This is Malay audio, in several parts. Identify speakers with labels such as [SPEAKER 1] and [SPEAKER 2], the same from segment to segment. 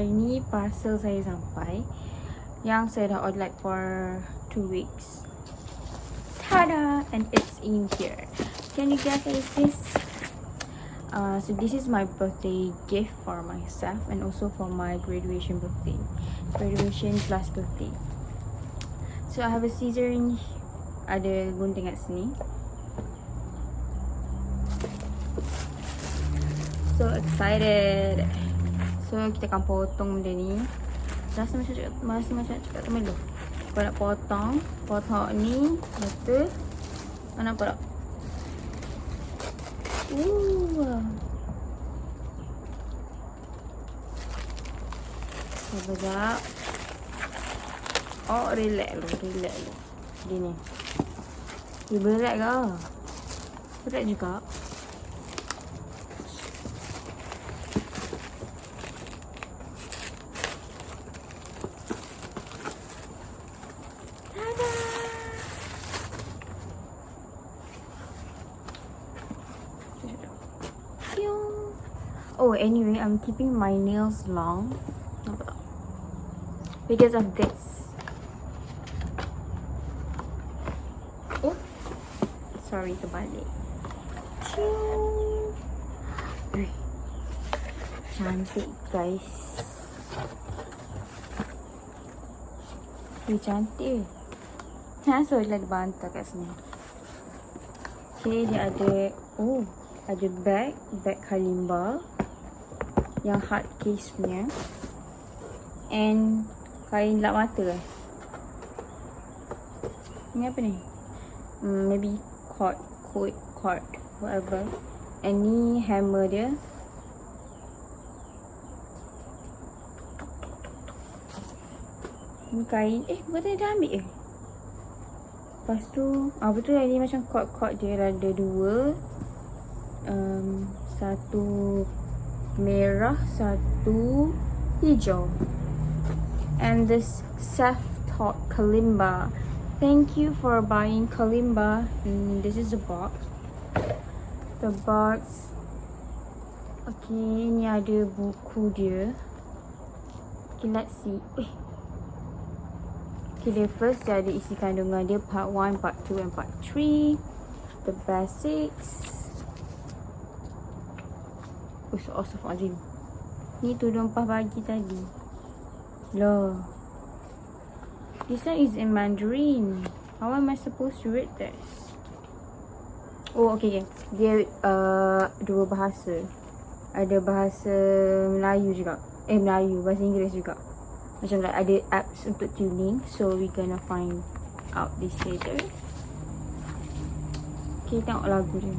[SPEAKER 1] hari ni parcel saya sampai, yang saya dah order like for 2 weeks. Tada! And it's in here. Can you guess what is this? So this is my birthday gift for myself and also for my graduation birthday. Graduation plus birthday. So I have a scissor in, ada gunting kat sini. So excited. So kita akan potong benda ni. Rasa macam nak cakap teman dulu. Kau nak potong ni, betul. Kau nampak tak? Sekejap. Oh, relax lu. Gini. Dia berat ke? Berat juga. Oh, anyway, I'm keeping my nails long. Nampak tak? Because of this. Oh, sorry, terbalik. Cantik, guys. Cantik. So, dia ada bantal kat sini. Okay, dia ada, ada bag Kalimba yang hard case punya, and kain lap mata lah. Ni apa ni? Maybe cord, whatever. And ni hammer dia. Ni kain, bukan tadi dah ambil Lepas tu, betul lah, ni macam cord dia ada 2. Satu merah, satu hijau. And this self-taught Kalimba. Thank you for buying Kalimba. This is the box. The box. Okay, ni ada buku dia. Okay, let's see. Okay, dia first dia ada isi kandungan dia, part 1, part 2 and part 3. The basics. Astaghfirullahaladzim. Ni tudung pah bagi tadi. Loh. This one is in Mandarin. How am I supposed to read this? Oh, okay. Dia 2 bahasa. Ada bahasa Melayu juga. Melayu, bahasa Inggeris juga. Macam like ada apps untuk tuning. So, we gonna find out this later. Okay, tengok lagu dia.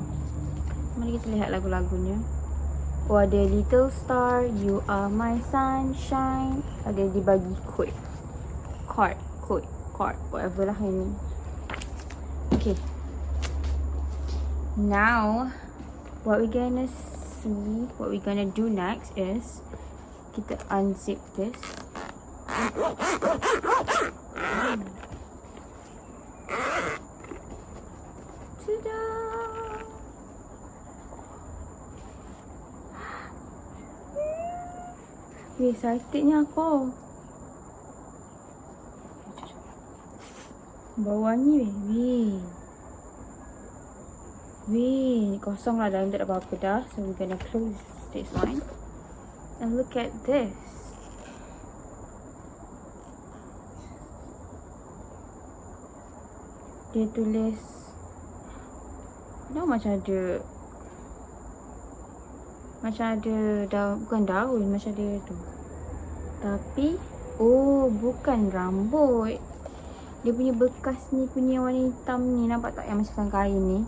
[SPEAKER 1] Mari kita lihat lagu-lagunya. Oh, ada Little Star, You Are My Sunshine. Ada dibagi code, whatever lah ini. Okay. Now, what we gonna do next is kita unzip this. Tada! Excitednya aku. Bau wangi weh. Kosong lah, dalam tak ada apa-apa dah. So we're gonna close this one. And look at this. Dia tulis, macam ada bukan daun, macam ada tu. Tapi bukan rambut. Dia punya bekas ni, punya warna hitam ni, nampak tak yang macam kain ni?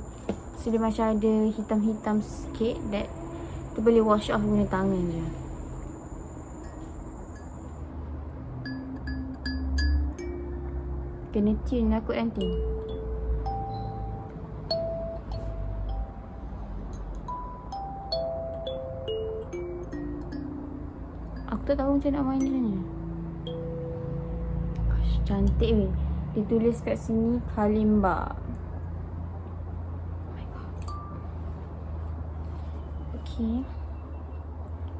[SPEAKER 1] So dia macam ada hitam-hitam sikit, that tu boleh wash off guna tangan je. Kena tune aku nanti. Aku tak tahu macam nak main ni. Cantik weh. Ditulis kat sini Kalimba. Oh my god. Okay.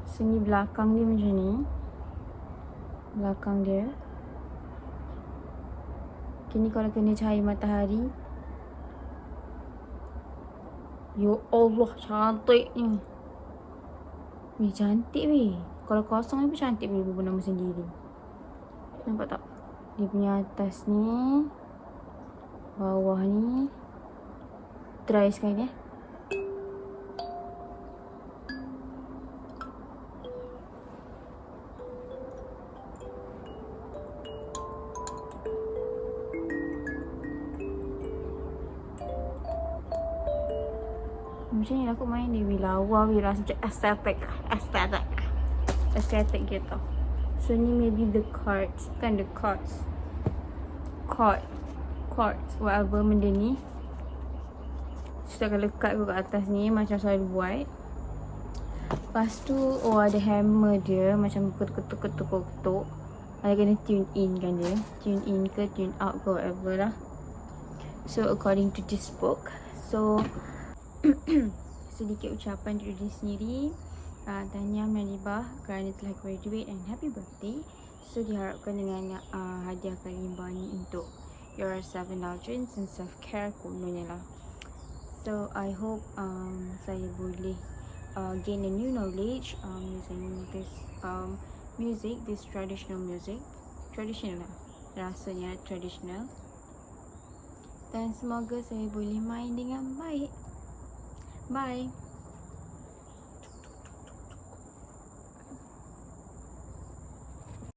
[SPEAKER 1] Sini belakang dia macam ni. belakang dia. Kini kalau kena cahaya matahari. Ya Allah, cantiknya. Cantik weh. Kalau kosong ni pun cantik boleh bernama sendiri. Nampak tak? Dia punya atas ni, bawah ni. Try sekali macam ni lah aku main ni. Lawa rasa macam aesthetic gitu. So ni maybe the cards. Bukan the cards, whatever benda ni. Kita akan lekat kat atas ni macam selalu buat. Lepas tu ada hammer dia, macam ketuk. Ada kena tune in kan dia. Tune in ke tune out ke whatever lah. So according to this book. So sedikit ucapan untuk diri sendiri. Tahniah Melibah kerana telah graduate and happy birthday. So diharapkan dengan hadiah Kalimba ni untuk your self-indulgence and self-care kononnya lah. So I hope saya boleh gain a new knowledge using this music, this traditional lah, rasanya traditional. Dan semoga saya boleh main dengan baik. Bye.